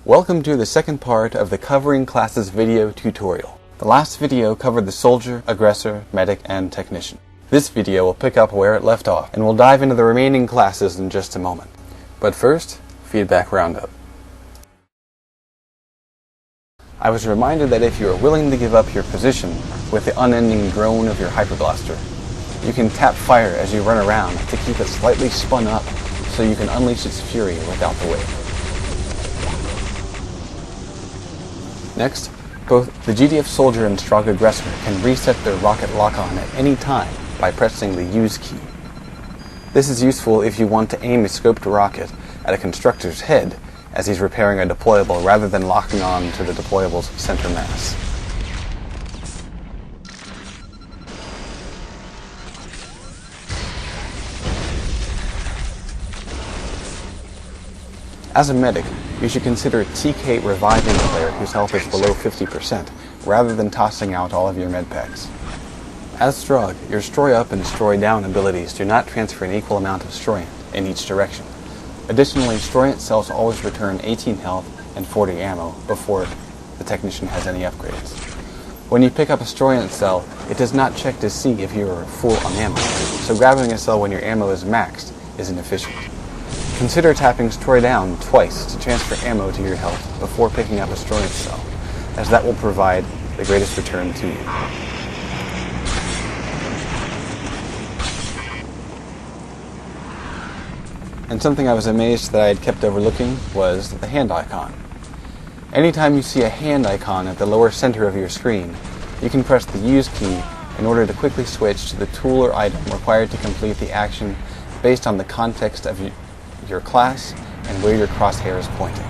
Welcome to the second part of the Covering Classes video tutorial. The last video covered the Soldier, Aggressor, Medic, and Technician. This video will pick up where it left off, and we'll dive into the remaining classes in just a moment. But first, feedback roundup. I was reminded that if you are willing to give up your position with the unending drone of your hyperblaster, you can tap fire as you run around to keep it slightly spun up so you can unleash its fury without the weight. Next, both the GDF Soldier and Strogg Aggressor can reset their rocket lock-on at any time by pressing the Use key. This is useful if you want to aim a scoped rocket at a Constructor's head as he's repairing a deployable rather than locking on to the deployable's center mass. As a medic, you should consider TK reviving a player whose health is below 50%, rather than tossing out all of your medpacks. As Strogg, your Destroy Up and Destroy Down abilities do not transfer an equal amount of Stroyant in each direction. Additionally, Stroyant cells always return 18 health and 40 ammo before the Technician has any upgrades. When you pick up a Stroyant cell, it does not check to see if you are full on ammo, so grabbing a cell when your ammo is maxed is inefficient. Consider tapping Destroy Down twice to transfer ammo to your health before picking up a Stroyant cell, as that will provide the greatest return to you. And something I was amazed that I had kept overlooking was the hand icon. Anytime you see a hand icon at the lower center of your screen, you can press the Use key in order to quickly switch to the tool or item required to complete the action based on the context of your class and where your crosshair is pointing.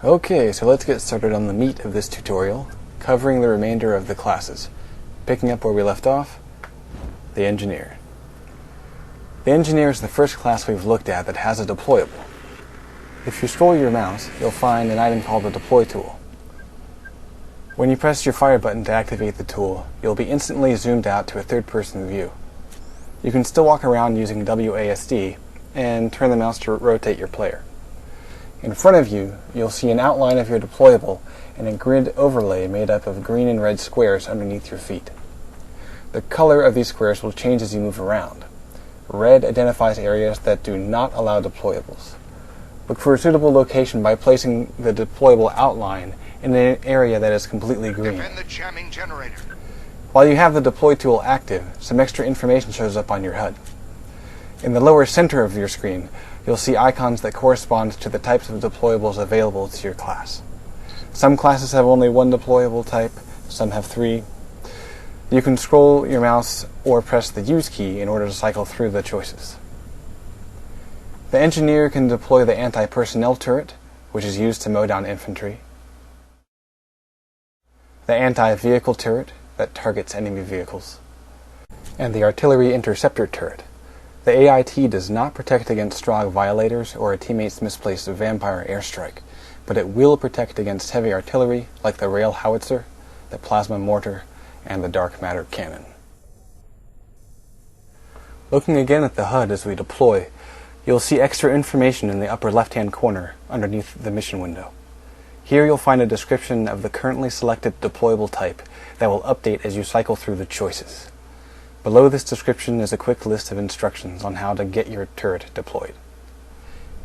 Okay, so let's get started on the meat of this tutorial, covering the remainder of the classes. Picking up where we left off, the Engineer. The Engineer is the first class we've looked at that has a deployable. If you scroll your mouse, you'll find an item called the Deploy tool. When you press your fire button to activate the tool, you'll be instantly zoomed out to a third-person view. You can still walk around using WASD and turn the mouse to rotate your player. In front of you, you'll see an outline of your deployable and a grid overlay made up of green and red squares underneath your feet. The color of these squares will change as you move around. Red identifies areas that do not allow deployables. Look for a suitable location by placing the deployable outline in an area that is completely green. Defend the jamming generator. While you have the deploy tool active, some extra information shows up on your HUD. In the lower center of your screen, you'll see icons that correspond to the types of deployables available to your class. Some classes have only one deployable type, some have 3. You can scroll your mouse or press the Use key in order to cycle through the choices. The Engineer can deploy the anti-personnel turret, which is used to mow down infantry, the anti-vehicle turret that targets enemy vehicles, and the artillery interceptor turret. The AIT does not protect against Strogg violators or a teammate's misplaced vampire airstrike, but it will protect against heavy artillery like the rail howitzer, the plasma mortar, and the dark matter cannon. Looking again at the HUD as we deploy, you'll see extra information in the upper left-hand corner underneath the mission window. Here you'll find a description of the currently selected deployable type that will update as you cycle through the choices. Below this description is a quick list of instructions on how to get your turret deployed.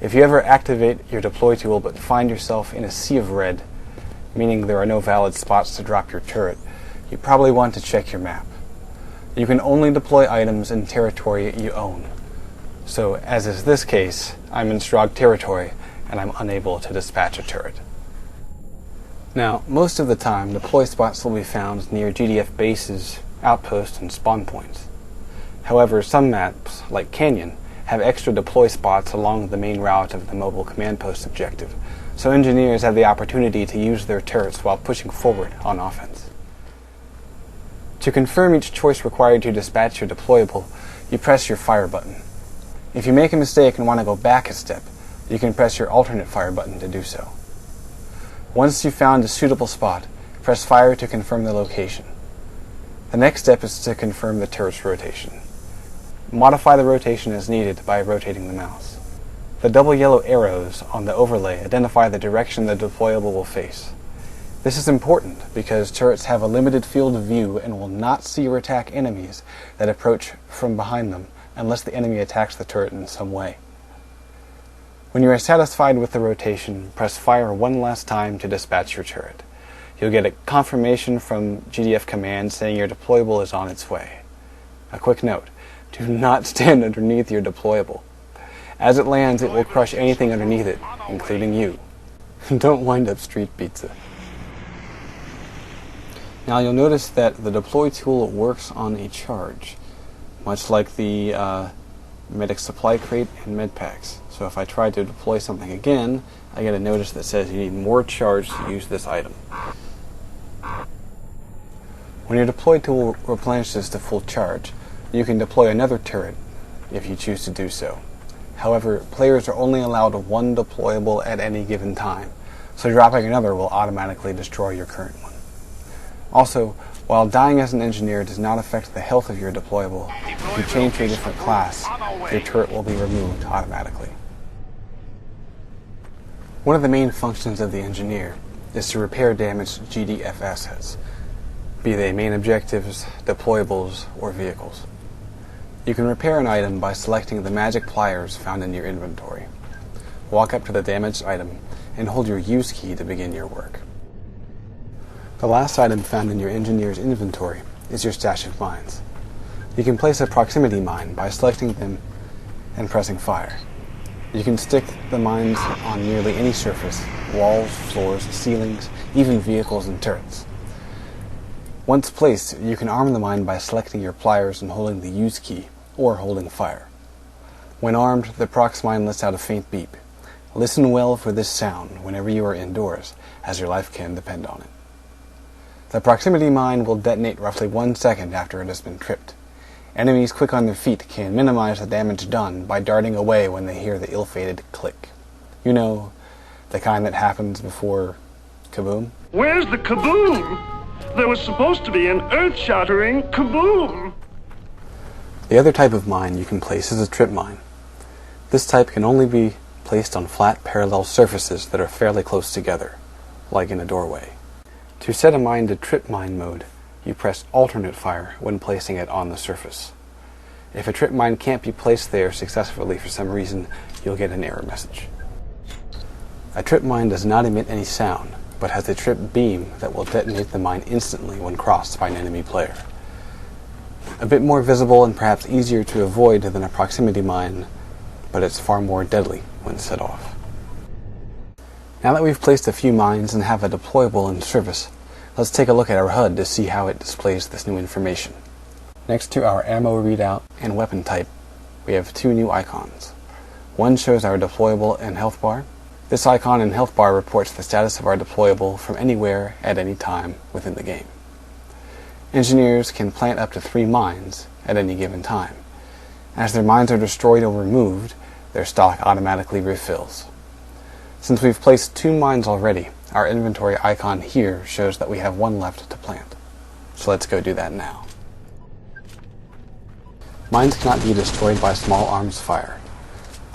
If you ever activate your deploy tool but find yourself in a sea of red, meaning there are no valid spots to drop your turret, you probably want to check your map. You can only deploy items in territory you own. So, as is this case, I'm in Strogg territory and I'm unable to dispatch a turret. Now, most of the time, deploy spots will be found near GDF bases, outposts, and spawn points. However, some maps, like Canyon, have extra deploy spots along the main route of the mobile command post objective, so engineers have the opportunity to use their turrets while pushing forward on offense. To confirm each choice required to dispatch your deployable, you press your fire button. If you make a mistake and want to go back a step, you can press your alternate fire button to do so. Once you've found a suitable spot, press fire to confirm the location. The next step is to confirm the turret's rotation. Modify the rotation as needed by rotating the mouse. The double yellow arrows on the overlay identify the direction the deployable will face. This is important because turrets have a limited field of view and will not see or attack enemies that approach from behind them unless the enemy attacks the turret in some way. When you are satisfied with the rotation, press fire one last time to dispatch your turret. You'll get a confirmation from GDF command saying your deployable is on its way. A quick note, do not stand underneath your deployable. As it lands, it will crush anything underneath it, including you. Don't wind up street pizza. Now you'll notice that the deploy tool works on a charge, much like the medic supply crate and med packs. So if I try to deploy something again, I get a notice that says you need more charge to use this item. When your deploy tool replenishes to full charge, you can deploy another turret if you choose to do so. However, players are only allowed one deployable at any given time, so dropping another will automatically destroy your current one. Also, while dying as an engineer does not affect the health of your deployable, if you change to a different class, your turret will be removed automatically. One of the main functions of the engineer is to repair damaged GDF assets, be they main objectives, deployables, or vehicles. You can repair an item by selecting the magic pliers found in your inventory. Walk up to the damaged item and hold your use key to begin your work. The last item found in your engineer's inventory is your stash of mines. You can place a proximity mine by selecting them and pressing fire. You can stick the mines on nearly any surface, walls, floors, ceilings, even vehicles and turrets. Once placed, you can arm the mine by selecting your pliers and holding the use key, or holding fire. When armed, the prox mine lets out a faint beep. Listen well for this sound whenever you are indoors, as your life can depend on it. The proximity mine will detonate roughly 1 second after it has been tripped. Enemies quick on their feet can minimize the damage done by darting away when they hear the ill-fated click. You know, the kind that happens before kaboom? Where's the kaboom? There was supposed to be an earth-shattering kaboom! The other type of mine you can place is a trip mine. This type can only be placed on flat parallel surfaces that are fairly close together, like in a doorway. To set a mine to trip mine mode, you press alternate fire when placing it on the surface. If a trip mine can't be placed there successfully for some reason, you'll get an error message. A trip mine does not emit any sound, but has a trip beam that will detonate the mine instantly when crossed by an enemy player. A bit more visible and perhaps easier to avoid than a proximity mine, but it's far more deadly when set off. Now that we've placed a few mines and have a deployable in service, let's take a look at our HUD to see how it displays this new information. Next to our ammo readout and weapon type, we have two new icons. One shows our deployable and health bar. This icon and health bar reports the status of our deployable from anywhere at any time within the game. Engineers can plant up to 3 mines at any given time. As their mines are destroyed or removed, their stock automatically refills. Since we've placed 2 mines already, our inventory icon here shows that we have 1 left to plant. So let's go do that now. Mines cannot be destroyed by small arms fire.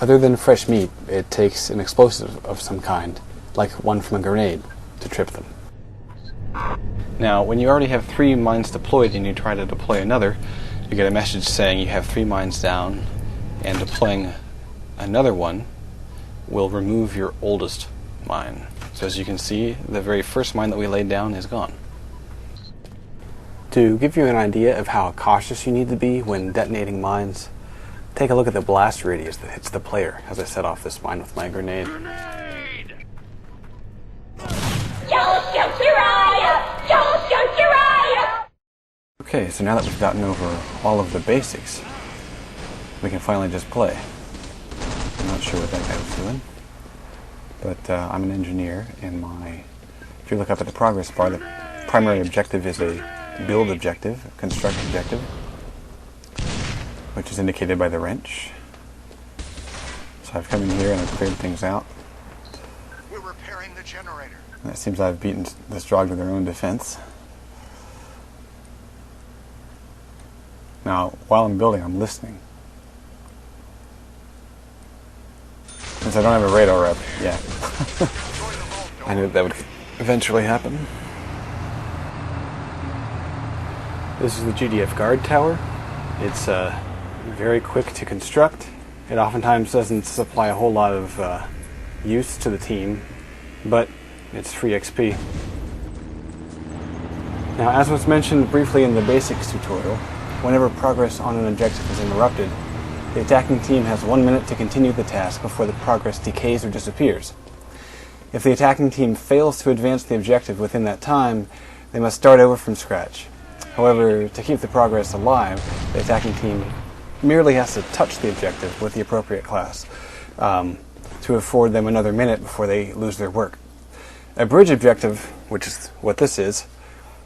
Other than fresh meat, it takes an explosive of some kind, like one from a grenade, to trip them. Now, when you already have 3 mines deployed and you try to deploy another, you get a message saying you have 3 mines down, and deploying another one will remove your oldest mine. So as you can see, the very first mine that we laid down is gone. To give you an idea of how cautious you need to be when detonating mines, take a look at the blast radius that hits the player as I set off this mine with my grenade. Grenade! Okay, so now that we've gotten over all of the basics, we can finally just play. I'm not sure what that guy was doing, but I'm an engineer, and if you look up at the progress bar, the primary objective is a build objective, a construct objective, which is indicated by the wrench. So I've come in here and I've cleared things out. We're repairing the generator. It seems I've beaten the Strogg to their own defense. Now, while I'm building, I'm listening. Since I don't have a radar rep yet. I knew that would eventually happen. This is the GDF guard tower. It's very quick to construct. It oftentimes doesn't supply a whole lot of use to the team, but it's free XP. Now, as was mentioned briefly in the basics tutorial, whenever progress on an objective is interrupted, the attacking team has 1 minute to continue the task before the progress decays or disappears. If the attacking team fails to advance the objective within that time, they must start over from scratch. However, to keep the progress alive, the attacking team merely has to touch the objective with the appropriate class to afford them another minute before they lose their work. A bridge objective, which is what this is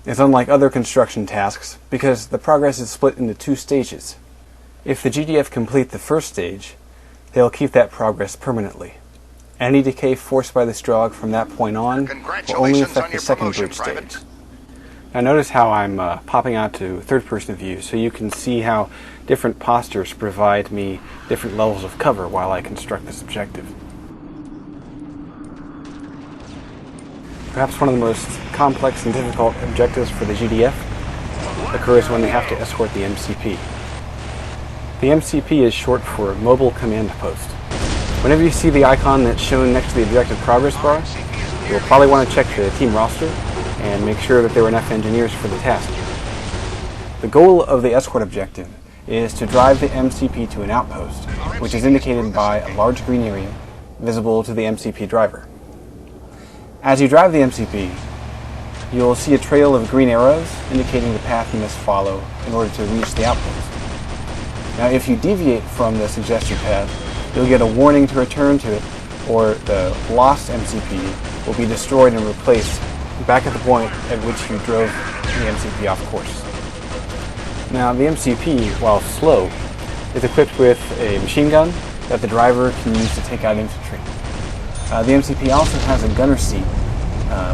unlike other construction tasks because the progress is split into 2 stages. If the GDF complete the first stage, they'll keep that progress permanently. Any decay forced by the Strogg from that point on will only affect the second bridge stage. Now notice how I'm popping out to third-person view so you can see how different postures provide me different levels of cover while I construct this objective. Perhaps one of the most complex and difficult objectives for the GDF occurs when they have to escort the MCP. The MCP is short for Mobile Command Post. Whenever you see the icon that's shown next to the objective progress bar, you'll probably want to check the team roster and make sure that there are enough engineers for the task. The goal of the escort objective is to drive the MCP to an outpost, which is indicated by a large green area visible to the MCP driver. As you drive the MCP, you'll see a trail of green arrows indicating the path you must follow in order to reach the outpost. Now, if you deviate from the suggested path, you'll get a warning to return to it, or the lost MCP will be destroyed and replaced back at the point at which you drove the MCP off course. Now, the MCP, while slow, is equipped with a machine gun that the driver can use to take out infantry. The MCP also has a gunner seat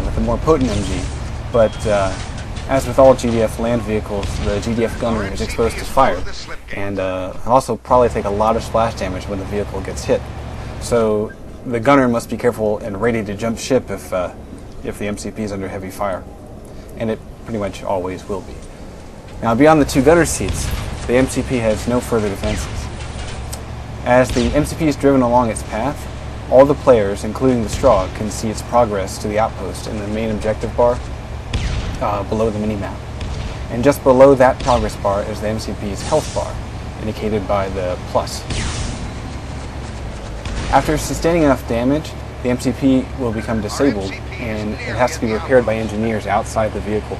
with a more potent MG, but as with all GDF land vehicles, the GDF gunner is exposed to fire, and also probably take a lot of splash damage when the vehicle gets hit. So the gunner must be careful and ready to jump ship if the MCP is under heavy fire, and it pretty much always will be. Now, beyond the 2 gunner seats, the MCP has no further defenses. As the MCP is driven along its path, all the players, including the Strogg, can see its progress to the outpost in the main objective bar below the minimap. And just below that progress bar is the MCP's health bar, indicated by the plus. After sustaining enough damage, the MCP will become disabled, and it has to be repaired by engineers outside the vehicle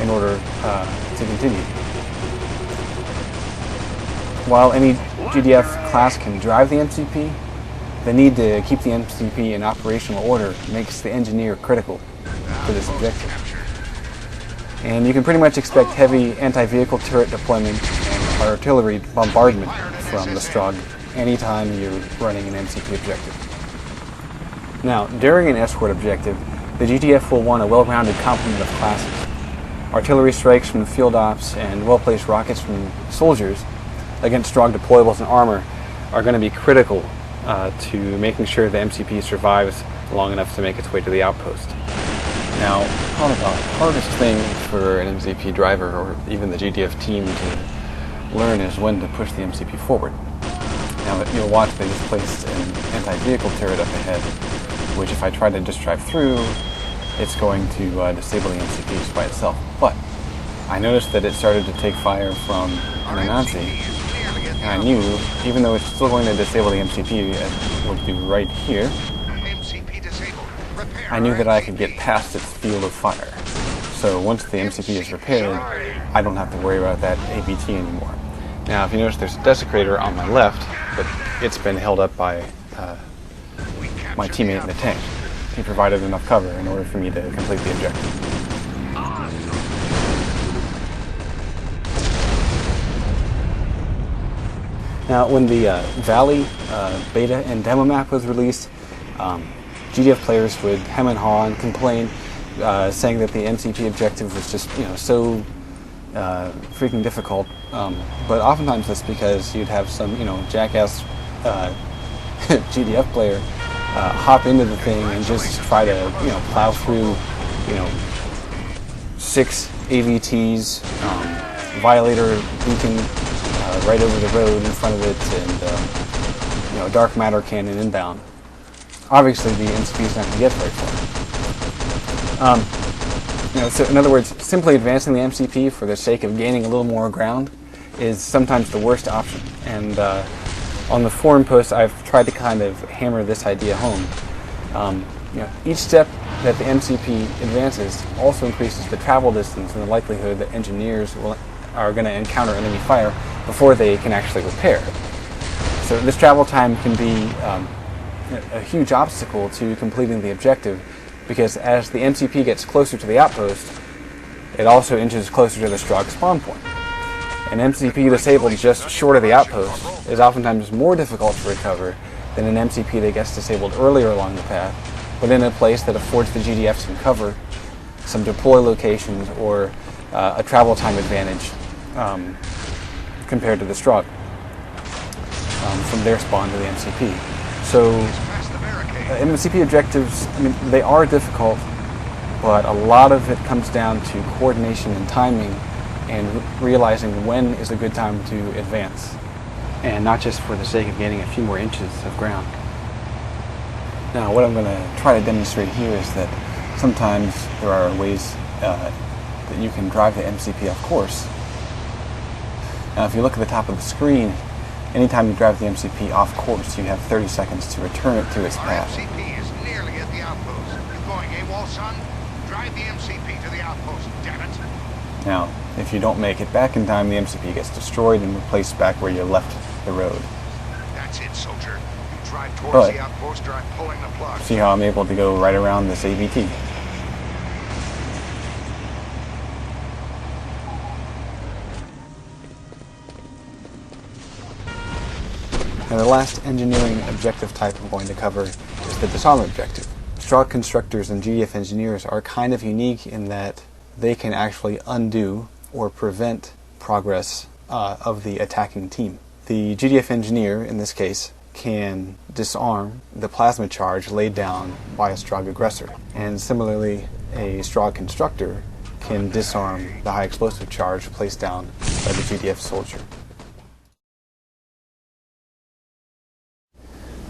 in order to continue. While any GDF class can drive the MCP, the need to keep the MCP in operational order makes the engineer critical for this objective. And you can pretty much expect heavy anti-vehicle turret deployment and artillery bombardment from the Strogg anytime you're running an MCP objective. Now, during an escort objective, the GDF will want a well-rounded complement of classes. Artillery strikes from field ops and well-placed rockets from soldiers against Strogg deployables and armor are going to be critical to making sure the MCP survives long enough to make its way to the outpost. Now, probably the hardest thing for an MCP driver or even the GDF team to learn is when to push the MCP forward. Now, you'll watch they just placed an anti-vehicle turret up ahead, which if I try to just drive through, it's going to disable the MCP just by itself. But I noticed that it started to take fire from an Anansi, and I knew, even though it's still going to disable the MCP, it would be right here, I knew that I could get past its field of fire. So once the MCP is repaired, I don't have to worry about that ABT anymore. Now, if you notice, there's a desecrator on my left, but it's been held up by my teammate in the tank. He provided enough cover in order for me to complete the objective. Now, when the Valley beta and demo map was released, GDF players would hem and haw and complain, saying that the MCP objective was just, so freaking difficult. But oftentimes that's because you'd have some, jackass GDF player hop into the thing and just try to, plow through, 6 AVTs, Violator beacon right over the road in front of it, and dark matter cannon inbound. Obviously, the MCP is not going to get very far. So in other words, simply advancing the MCP for the sake of gaining a little more ground is sometimes the worst option. And on the forum posts, I've tried to kind of hammer this idea home. Each step that the MCP advances also increases the travel distance and the likelihood that engineers are going to encounter enemy fire before they can actually repair. So this travel time can be a huge obstacle to completing the objective, because as the MCP gets closer to the outpost, it also inches closer to the Strogg spawn point. An MCP disabled just short of the outpost is oftentimes more difficult to recover than an MCP that gets disabled earlier along the path, but in a place that affords the GDF some cover, some deploy locations, or a travel time advantage compared to the Strogg from their spawn to the MCP. So MCP objectives, they are difficult, but a lot of it comes down to coordination and timing and realizing when is a good time to advance, and not just for the sake of gaining a few more inches of ground. Now, what I'm going to try to demonstrate here is that sometimes there are ways that you can drive the MCP off course. Now, if you look at the top of the screen, anytime you drive the MCP off course, you have 30 seconds to return it to its path. Our MCP is nearly at the outpost. You going AWOL, son? Drive the MCP to the outpost, damn it. Now, if you don't make it back in time, the MCP gets destroyed and replaced back where you left the road. That's it, soldier. You drive towards the outpost or I'm pulling the plug. See how I'm able to go right around this AVT. Now, the last engineering objective type I'm going to cover is the disarm objective. Strogg constructors and GDF engineers are kind of unique in that they can actually undo or prevent progress of the attacking team. The GDF engineer, in this case, can disarm the plasma charge laid down by a Strogg aggressor. And similarly, a Strogg constructor can disarm the high explosive charge placed down by the GDF soldier.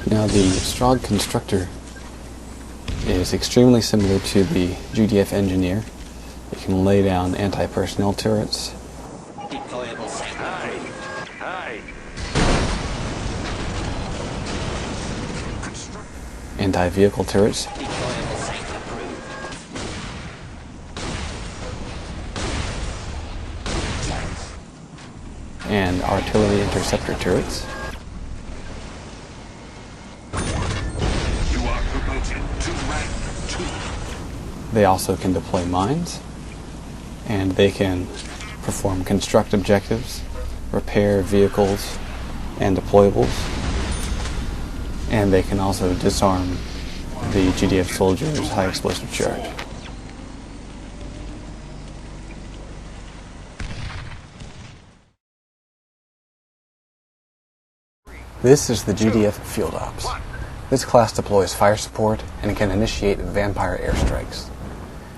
Now, the Strogg constructor is extremely similar to the GDF engineer. It can lay down anti-personnel turrets, anti-vehicle turrets, and artillery interceptor turrets. They also can deploy mines, and they can perform construct objectives, repair vehicles and deployables, and they can also disarm the GDF soldier's high explosive charge. This is the GDF Field Ops. This class deploys fire support and can initiate vampire airstrikes.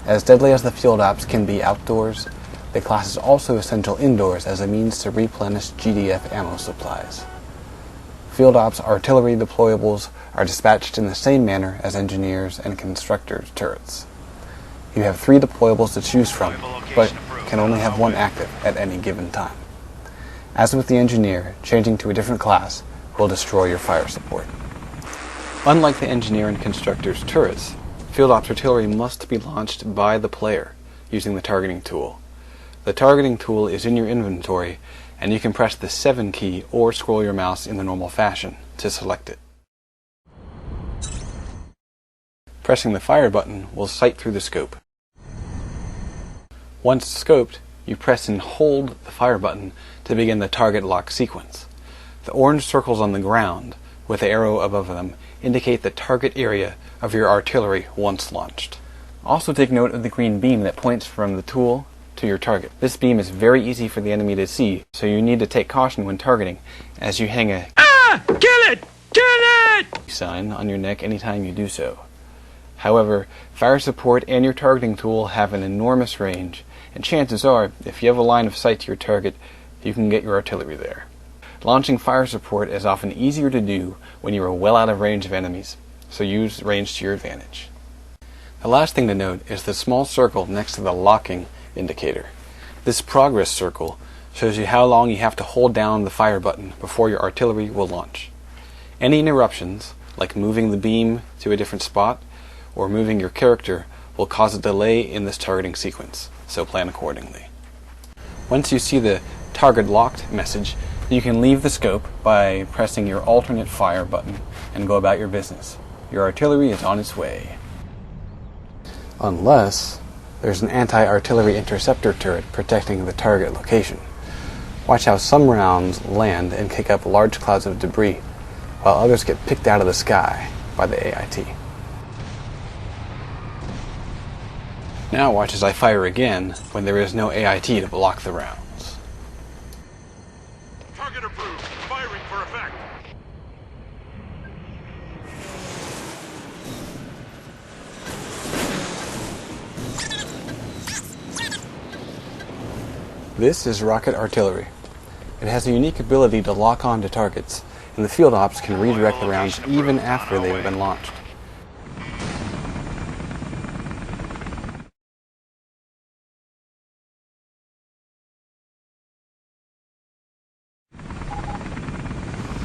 As deadly as the Field Ops can be outdoors, the class is also essential indoors as a means to replenish GDF ammo supplies. Field Ops artillery deployables are dispatched in the same manner as engineers and constructors' turrets. You have 3 deployables to choose from, but can only have one active at any given time. As with the engineer, changing to a different class will destroy your fire support. Unlike the engineer and constructor's turrets, Field Ops artillery must be launched by the player using the targeting tool. The targeting tool is in your inventory, and you can press the 7 key or scroll your mouse in the normal fashion to select it. Pressing the fire button will sight through the scope. Once scoped, you press and hold the fire button to begin the target lock sequence. The orange circles on the ground with the arrow above them indicate the target area of your artillery once launched. Also take note of the green beam that points from the tool to your target. This beam is very easy for the enemy to see, so you need to take caution when targeting, as you hang a Kill it! Kill it! sign on your neck anytime you do so. However, fire support and your targeting tool have an enormous range, and chances are, if you have a line of sight to your target, you can get your artillery there. Launching fire support is often easier to do when you are well out of range of enemies, so use range to your advantage. The last thing to note is the small circle next to the locking indicator. This progress circle shows you how long you have to hold down the fire button before your artillery will launch. Any interruptions, like moving the beam to a different spot or moving your character, will cause a delay in this targeting sequence, so plan accordingly. Once you see the target locked message, you can leave the scope by pressing your alternate fire button and go about your business. Your artillery is on its way. Unless there's an anti-artillery interceptor turret protecting the target location. Watch how some rounds land and kick up large clouds of debris, while others get picked out of the sky by the AIT. Now watch as I fire again when there is no AIT to block the rounds. Target approved. Firing for effect. This is rocket artillery. It has a unique ability to lock on to targets, and the field ops can redirect the rounds even after they've been launched.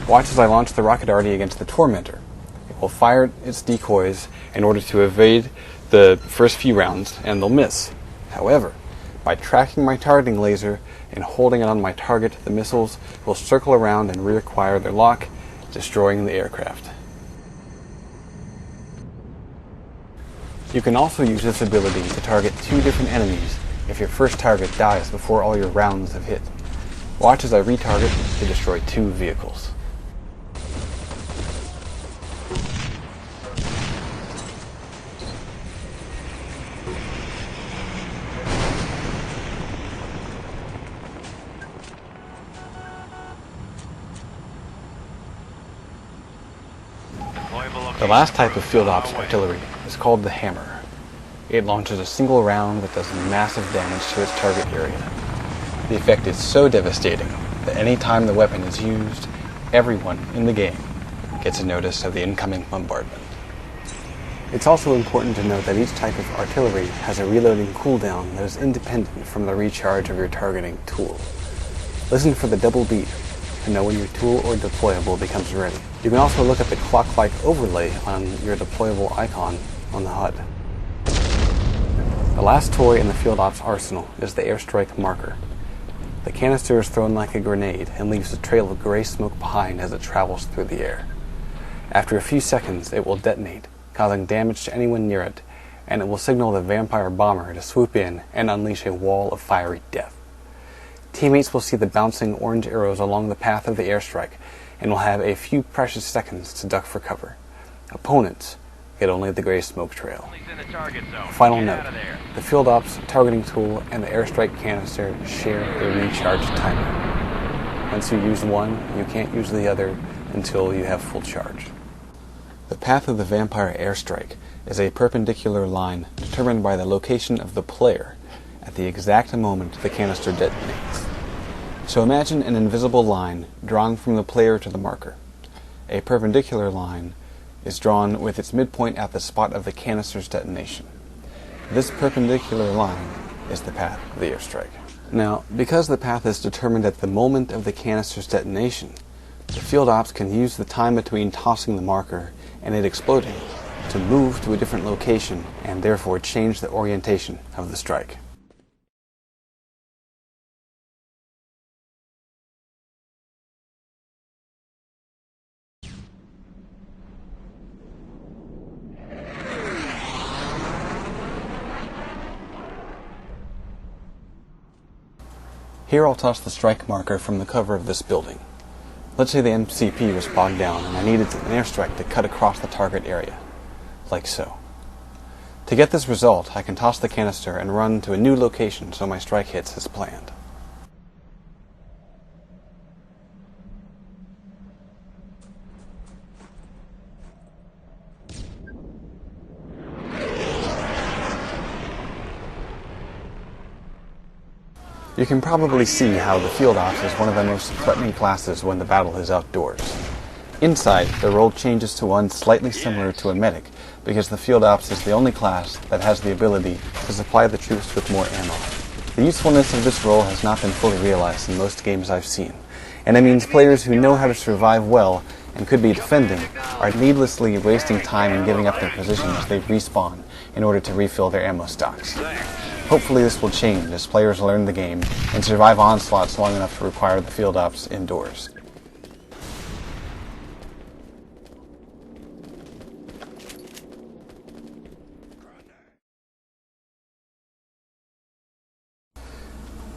Watch as I launch the rocket arty against the Tormentor. It will fire its decoys in order to evade the first few rounds, and they'll miss. However, by tracking my targeting laser and holding it on my target, the missiles will circle around and reacquire their lock, destroying the aircraft. You can also use this ability to target two different enemies if your first target dies before all your rounds have hit. Watch as I retarget to destroy two vehicles. The last type of field ops artillery is called the hammer. It launches a single round that does massive damage to its target area. The effect is so devastating that any time the weapon is used, everyone in the game gets a notice of the incoming bombardment. It's also important to note that each type of artillery has a reloading cooldown that is independent from the recharge of your targeting tool. Listen for the double beep to know when your tool or deployable becomes ready. You can also look at the clock-like overlay on your deployable icon on the HUD. The last toy in the field ops arsenal is the airstrike marker. The canister is thrown like a grenade and leaves a trail of gray smoke behind as it travels through the air. After a few seconds, it will detonate, causing damage to anyone near it, and it will signal the vampire bomber to swoop in and unleash a wall of fiery death. Teammates will see the bouncing orange arrows along the path of the airstrike and will have a few precious seconds to duck for cover. Opponents get only the gray smoke trail. Final note, the field ops targeting tool and the airstrike canister share a recharge timer. Once you use one, you can't use the other until you have full charge. The path of the vampire airstrike is a perpendicular line determined by the location of the player at the exact moment the canister detonates. So imagine an invisible line drawn from the player to the marker. A perpendicular line is drawn with its midpoint at the spot of the canister's detonation. This perpendicular line is the path of the airstrike. Now, because the path is determined at the moment of the canister's detonation, the field ops can use the time between tossing the marker and it exploding to move to a different location and therefore change the orientation of the strike. Here I'll toss the strike marker from the cover of this building. Let's say the MCP was bogged down and I needed an airstrike to cut across the target area, like so. To get this result, I can toss the canister and run to a new location so my strike hits as planned. You can probably see how the Field Ops is one of the most threatening classes when the battle is outdoors. Inside, the role changes to one slightly similar to a medic, because the Field Ops is the only class that has the ability to supply the troops with more ammo. The usefulness of this role has not been fully realized in most games I've seen, and it means players who know how to survive well and could be defending are needlessly wasting time and giving up their position as they respawn in order to refill their ammo stocks. Hopefully this will change as players learn the game and survive onslaughts long enough to require the Field Ops indoors.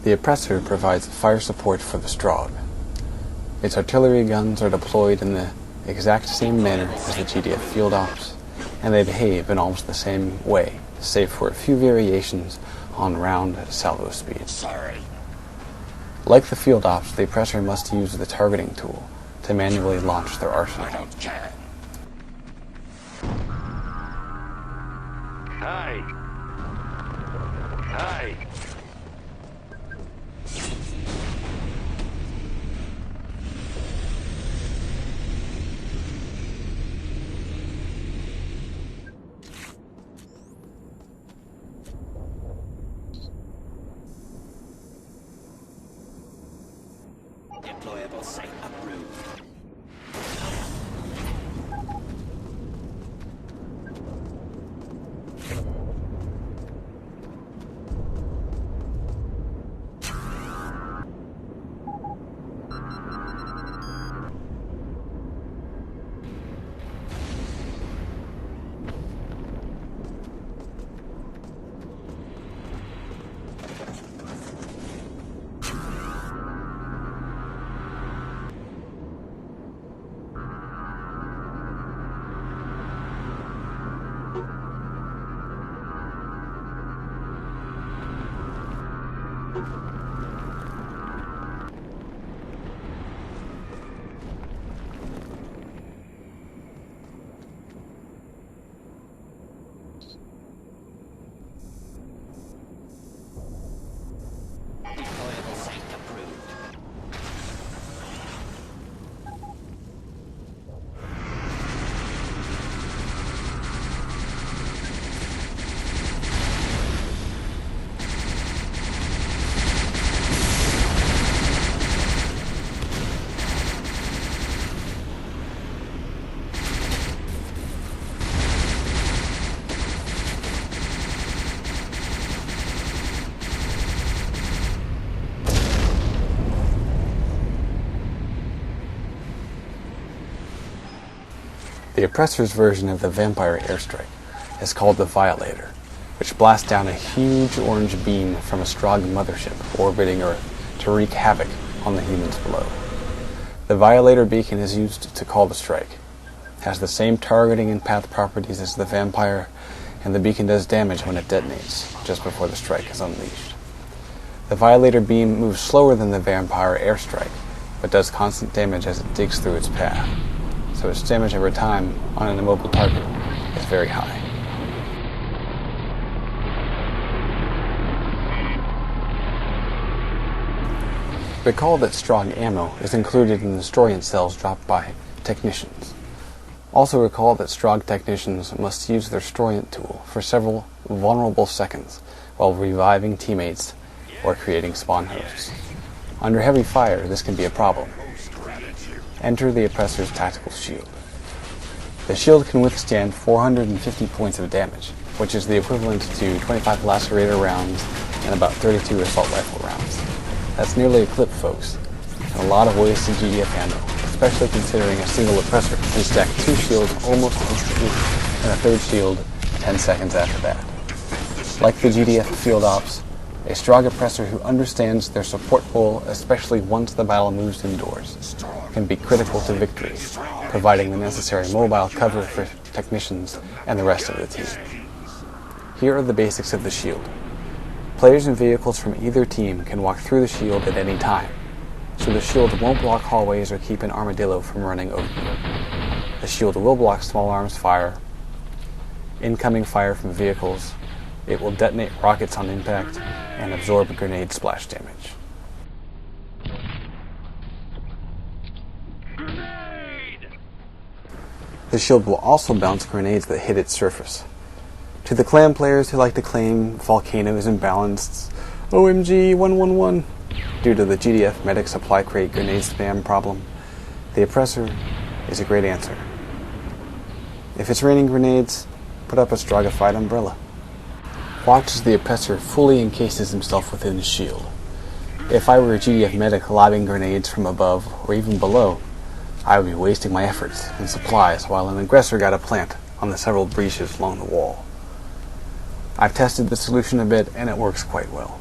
The Oppressor provides fire support for the Strogg. Its artillery guns are deployed in the exact same manner as the GDF Field Ops, and they behave in almost the same way, save for a few variations on round salvo speed. Like the Field Ops, the Oppressor must use the targeting tool to manually launch their arsenal. Hi. Hi. Deployable site approved. Deployable site approved. The Oppressor's version of the Vampire airstrike is called the Violator, which blasts down a huge orange beam from a Strogg mothership orbiting Earth to wreak havoc on the humans below. The Violator beacon is used to call the strike, has the same targeting and path properties as the Vampire, and the beacon does damage when it detonates, just before the strike is unleashed. The Violator beam moves slower than the Vampire airstrike, but does constant damage as it digs through its path, so its damage over time on an immobile target is very high. Recall that Strogg ammo is included in the destroyant cells dropped by technicians. Also recall that Strogg technicians must use their destroyant tool for several vulnerable seconds while reviving teammates or creating spawn hosts. Under heavy fire, this can be a problem. Enter the Oppressor's tactical shield. The shield can withstand 450 points of damage, which is the equivalent to 25 lacerator rounds and about 32 assault rifle rounds. That's nearly a clip, folks, and a lot of wasted GDF ammo, especially considering a single Oppressor can stack 2 shields almost instantly and a 3rd shield 10 seconds after that. Like the GDF Field Ops, A Strogg Oppressor who understands their support role, especially once the battle moves indoors, can be critical to victory, providing the necessary mobile cover for technicians and the rest of the team. Here are the basics of the shield. Players and vehicles from either team can walk through the shield at any time, so the shield won't block hallways or keep an armadillo from running over you. The shield will block small arms fire, incoming fire from vehicles. It will detonate rockets on impact and absorb grenade splash damage. Grenade! The shield will also bounce grenades that hit its surface. To the clan players who like to claim Volcano is imbalanced, OMG 111, due to the GDF medic supply crate grenade spam problem, the Oppressor is a great answer. If it's raining grenades, put up a Stroggified umbrella. Watch as the Oppressor fully encases himself within his shield. If I were a GDF medic lobbing grenades from above or even below, I would be wasting my efforts and supplies while an aggressor got a plant on the several breaches along the wall. I've tested the solution a bit and it works quite well.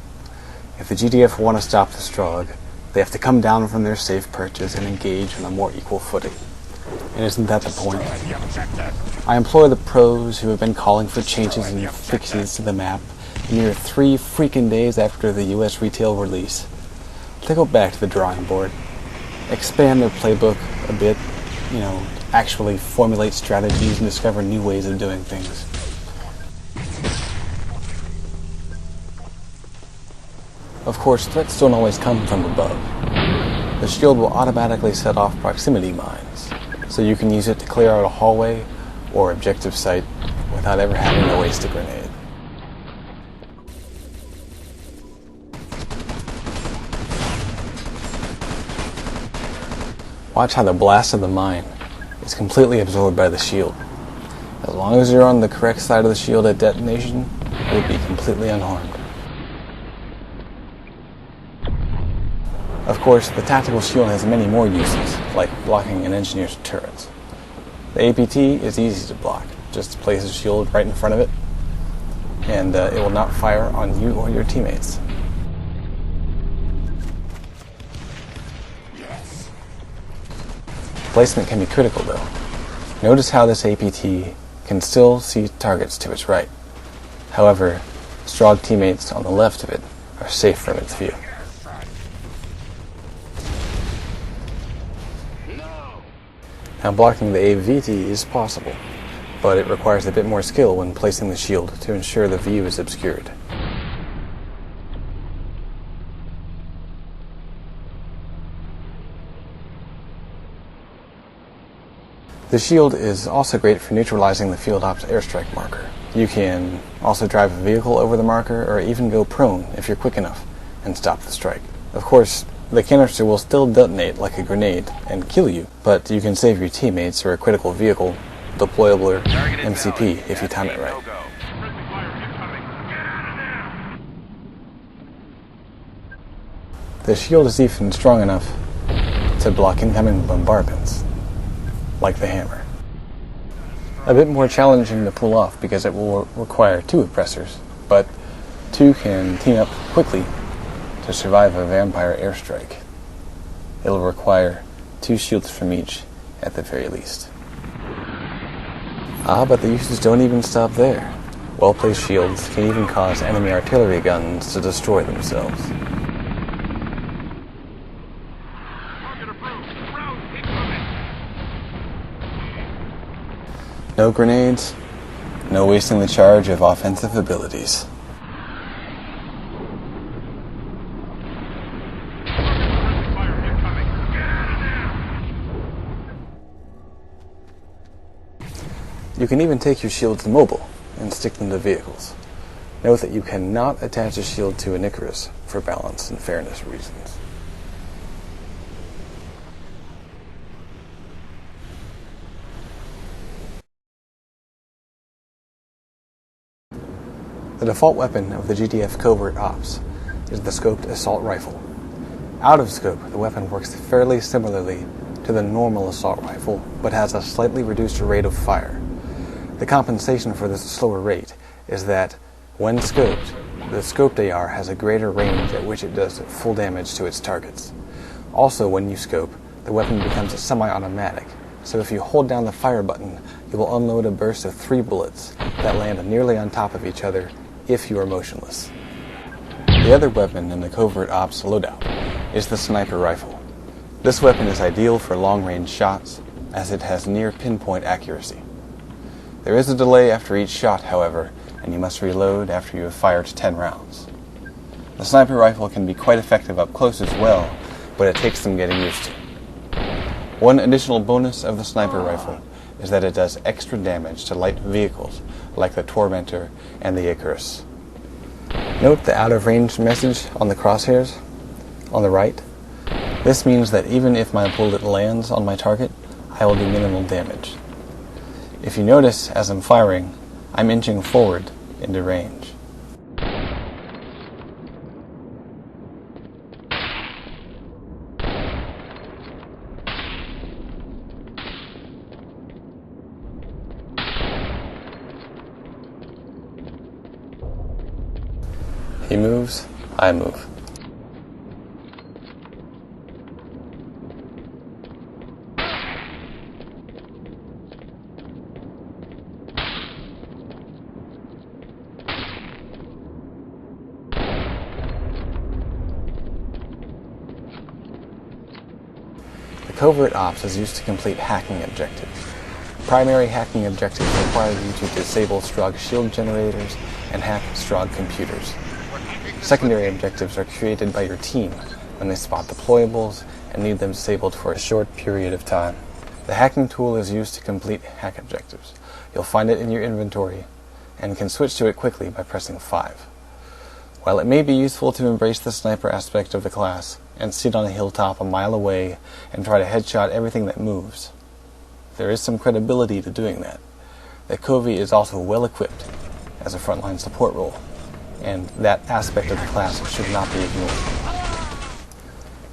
If the GDF want to stop the Strogg, they have to come down from their safe perches and engage on a more equal footing. And isn't that the point? I implore the pros who have been calling for changes and fixes to the map mere 3 freaking days after the US retail release to go back to the drawing board, expand their playbook a bit, actually formulate strategies and discover new ways of doing things. Of course, threats don't always come from above. The shield will automatically set off proximity mines, so you can use it to clear out a hallway or objective site without ever having to waste a grenade. Watch how the blast of the mine is completely absorbed by the shield. As long as you're on the correct side of the shield at detonation, it will be completely unharmed. Of course, the tactical shield has many more uses, like blocking an engineer's turrets. The APT is easy to block. Just place a shield right in front of it, and it will not fire on you or your teammates. Placement can be critical, though. Notice how this APT can still see targets to its right. However, Strogg teammates on the left of it are safe from its view. Now, blocking the AVT is possible, but it requires a bit more skill when placing the shield to ensure the view is obscured. The shield is also great for neutralizing the field ops airstrike marker. You can also drive a vehicle over the marker or even go prone if you're quick enough and stop the strike. Of course, the canister will still detonate like a grenade and kill you, but you can save your teammates or a critical vehicle, deployable or MCP if you time it right. The shield is even strong enough to block incoming bombardments, like the hammer. A bit more challenging to pull off because it will require 2 Oppressors, but 2 can team up quickly to survive a vampire airstrike. It will require 2 shields from each at the very least. But the uses don't even stop there. Well-placed shields can even cause enemy artillery guns to destroy themselves. No grenades, no wasting the charge of offensive abilities. You can even take your shields mobile and stick them to vehicles. Note that you cannot attach a shield to an Icarus for balance and fairness reasons. The default weapon of the GDF Covert Ops is the scoped assault rifle. Out of scope, the weapon works fairly similarly to the normal assault rifle, but has a slightly reduced rate of fire. The compensation for this slower rate is that, when scoped, the scoped AR has a greater range at which it does full damage to its targets. Also, when you scope, the weapon becomes semi-automatic, so if you hold down the fire button, you will unload a burst of 3 bullets that land nearly on top of each other if you are motionless. The other weapon in the Covert Ops loadout is the sniper rifle. This weapon is ideal for long-range shots, as it has near pinpoint accuracy. There is a delay after each shot, however, and you must reload after you have fired 10 rounds. The sniper rifle can be quite effective up close as well, but it takes some getting used to. One additional bonus of the sniper rifle is that it does extra damage to light vehicles like the Tormentor and the Icarus. Note the out-of-range message on the crosshairs on the right. This means that even if my bullet lands on my target, I will do minimal damage. If you notice, as I'm firing, I'm inching forward into range. He moves, I move. The Covert Ops is used to complete hacking objectives. Primary hacking objectives require you to disable Strogg shield generators and hack Strogg computers. Secondary objectives are created by your team when they spot deployables and need them disabled for a short period of time. The hacking tool is used to complete hack objectives. You'll find it in your inventory and can switch to it quickly by pressing 5. While it may be useful to embrace the sniper aspect of the class and sit on a hilltop a mile away and try to headshot everything that moves, there is some credibility to doing that. The Covey is also well equipped as a frontline support role, and that aspect of the class should not be ignored.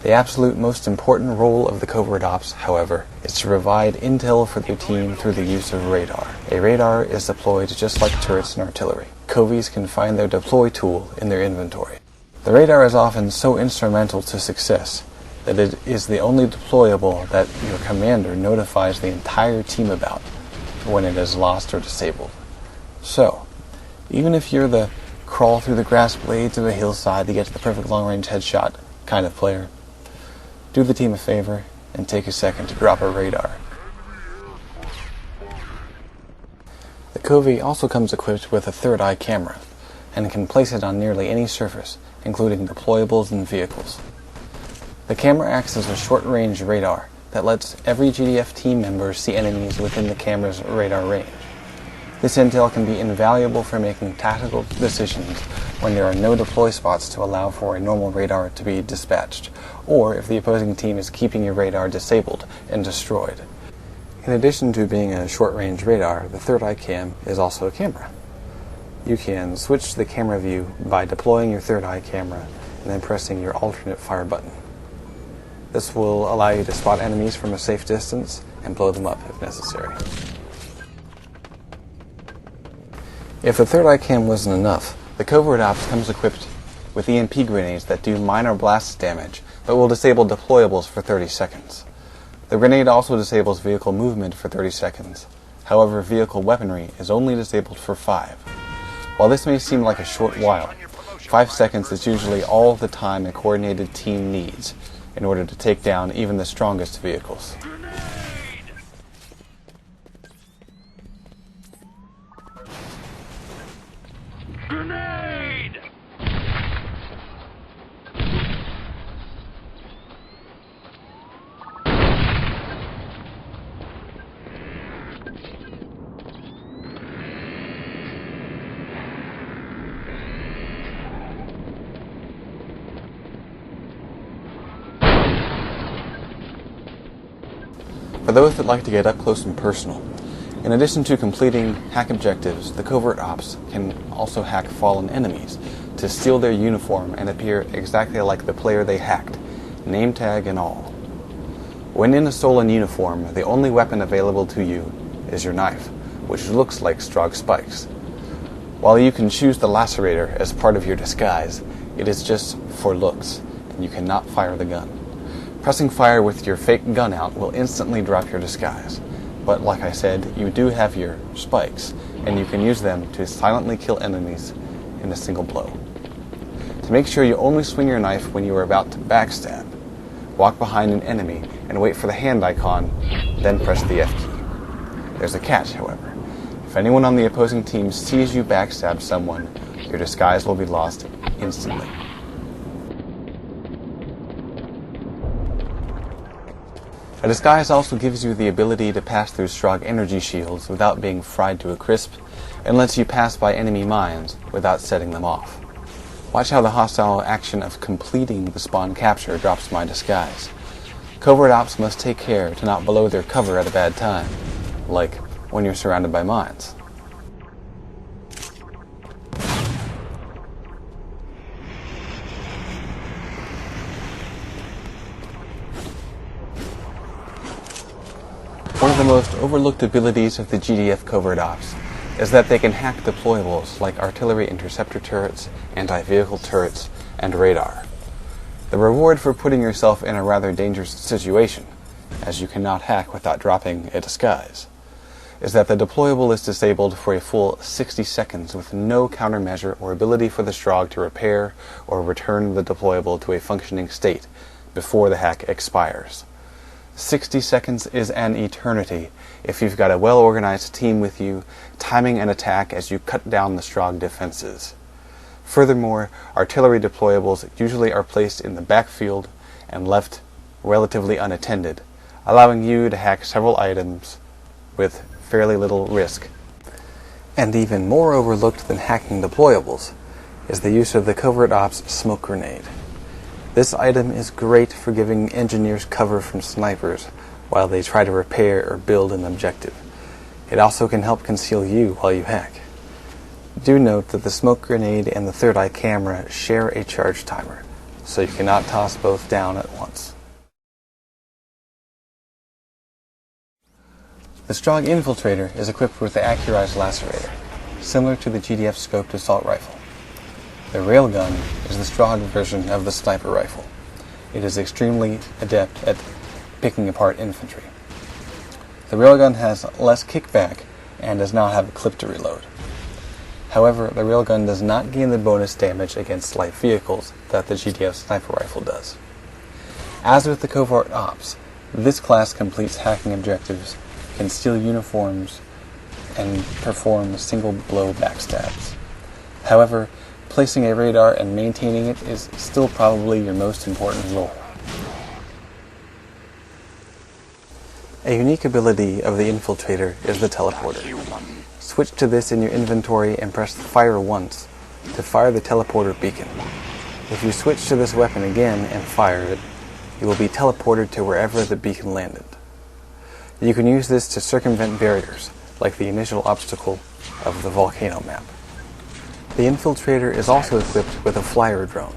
The absolute most important role of the Covert Ops, however, is to provide intel for your team through the use of radar. A radar is deployed just like turrets and artillery. Coveys can find their deploy tool in their inventory. The radar is often so instrumental to success that it is the only deployable that your commander notifies the entire team about when it is lost or disabled. So, even if you're the crawl through the grass blades of a hillside to get to the perfect long-range headshot kind of player, do the team a favor and take a second to drop a radar. The Covey also comes equipped with a third-eye camera and can place it on nearly any surface, including deployables and vehicles. The camera acts as a short-range radar that lets every GDF team member see enemies within the camera's radar range. This intel can be invaluable for making tactical decisions when there are no deploy spots to allow for a normal radar to be dispatched, or if the opposing team is keeping your radar disabled and destroyed. In addition to being a short-range radar, the third-eye cam is also a camera. You can switch the camera view by deploying your third-eye camera and then pressing your alternate fire button. This will allow you to spot enemies from a safe distance and blow them up if necessary. If the third eye cam wasn't enough, the Covert Ops comes equipped with EMP grenades that do minor blast damage, but will disable deployables for 30 seconds. The grenade also disables vehicle movement for 30 seconds. However, vehicle weaponry is only disabled for 5. While this may seem like a short while, 5 seconds is usually all the time a coordinated team needs in order to take down even the strongest vehicles. Grenade! For those that like to get up close and personal, in addition to completing hack objectives, the Covert Ops can also hack fallen enemies to steal their uniform and appear exactly like the player they hacked, name tag and all. When in a stolen uniform, the only weapon available to you is your knife, which looks like Strogg spikes. While you can choose the lacerator as part of your disguise, it is just for looks, and you cannot fire the gun. Pressing fire with your fake gun out will instantly drop your disguise, but like I said, you do have your spikes, and you can use them to silently kill enemies in a single blow. To make sure you only swing your knife when you are about to backstab, walk behind an enemy and wait for the hand icon, then press the F key. There's a catch, however. If anyone on the opposing team sees you backstab someone, your disguise will be lost instantly. A disguise also gives you the ability to pass through Strogg energy shields without being fried to a crisp, and lets you pass by enemy mines without setting them off. Watch how the hostile action of completing the spawn capture drops my disguise. Covert ops must take care to not blow their cover at a bad time, like when you're surrounded by mines. One of the most overlooked abilities of the GDF Covert Ops is that they can hack deployables like artillery interceptor turrets, anti-vehicle turrets, and radar. The reward for putting yourself in a rather dangerous situation, as you cannot hack without dropping a disguise, is that the deployable is disabled for a full 60 seconds with no countermeasure or ability for the Strogg to repair or return the deployable to a functioning state before the hack expires. 60 seconds is an eternity if you've got a well-organized team with you, timing an attack as you cut down the Strogg defenses. Furthermore, artillery deployables usually are placed in the backfield and left relatively unattended, allowing you to hack several items with fairly little risk. And even more overlooked than hacking deployables is the use of the Covert Ops smoke grenade. This item is great for giving engineers cover from snipers while they try to repair or build an objective. It also can help conceal you while you hack. Do note that the smoke grenade and the third eye camera share a charge timer, so you cannot toss both down at once. The Strogg Infiltrator is equipped with the accurized lacerator, similar to the GDF scoped assault rifle. The railgun is the Strogg version of the sniper rifle. It is extremely adept at picking apart infantry. The railgun has less kickback and does not have a clip to reload. However, the railgun does not gain the bonus damage against light vehicles that the GDF sniper rifle does. As with the Covert Ops, this class completes hacking objectives, can steal uniforms, and perform single blow backstabs. However, placing a radar and maintaining it is still probably your most important role. A unique ability of the Infiltrator is the teleporter. Switch to this in your inventory and press fire once to fire the teleporter beacon. If you switch to this weapon again and fire it, you will be teleported to wherever the beacon landed. You can use this to circumvent barriers, like the initial obstacle of the volcano map. The Infiltrator is also equipped with a flyer drone,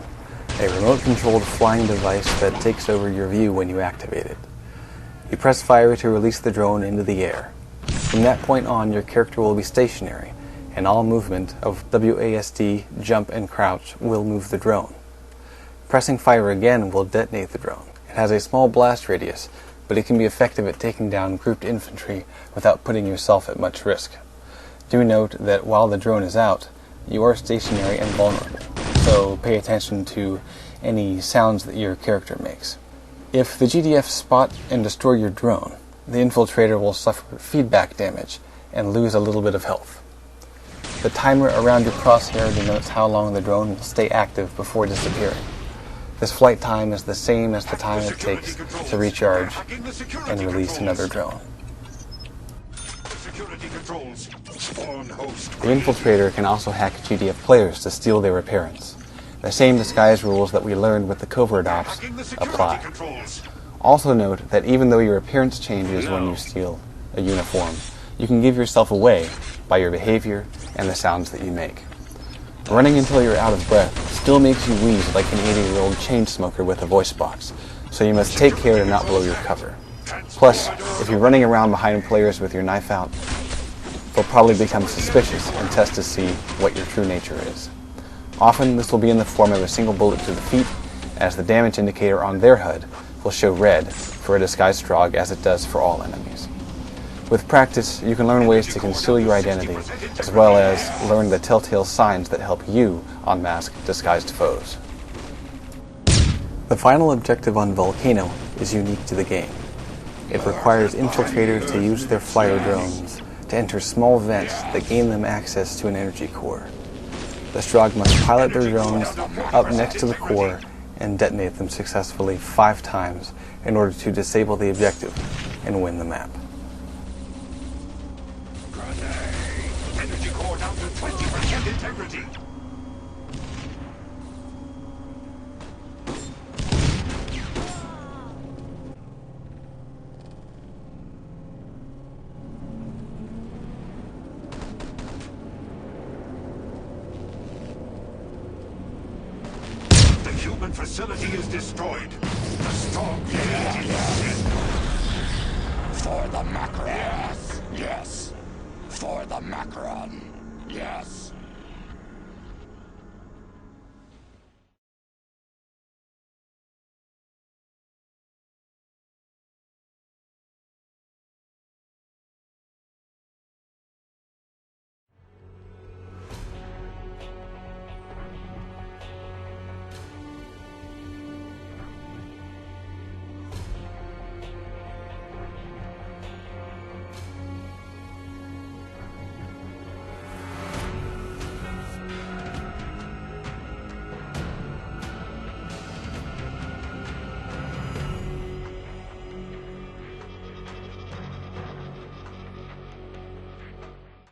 a remote-controlled flying device that takes over your view when you activate it. You press fire to release the drone into the air. From that point on, your character will be stationary, and all movement of WASD, jump, and crouch will move the drone. Pressing fire again will detonate the drone. It has a small blast radius, but it can be effective at taking down grouped infantry without putting yourself at much risk. Do note that while the drone is out, you are stationary and vulnerable, so pay attention to any sounds that your character makes. If the GDF spot and destroy your drone, the Infiltrator will suffer feedback damage and lose a little bit of health. The timer around your crosshair denotes how long the drone will stay active before disappearing. This flight time is the same as the time it takes to recharge and release another drone. The Infiltrator can also hack GDF players to steal their appearance. The same disguise rules that we learned with the Covert Ops apply. Also note that even though your appearance changes when you steal a uniform, you can give yourself away by your behavior and the sounds that you make. Running until you're out of breath still makes you wheeze like an 80-year-old chain smoker with a voice box, so you must take care to not blow your cover. Plus, if you're running around behind players with your knife out, they'll probably become suspicious and test to see what your true nature is. Often this will be in the form of a single bullet to the feet, as the damage indicator on their HUD will show red for a disguised Strogg, as it does for all enemies. With practice, you can learn ways to conceal your identity, as well as learn the telltale signs that help you unmask disguised foes. The final objective on Volcano is unique to the game. It requires infiltrators to use their flyer drones to enter small vents that gain them access to an energy core. The Strogg must pilot their drones up next to the core and detonate them successfully 5 times in order to disable the objective and win the map. Energy core down to 20% integrity. The human facility is destroyed. The Strogg unit is dead. For the Macron. Yes. Yes. For the Macron. Yes.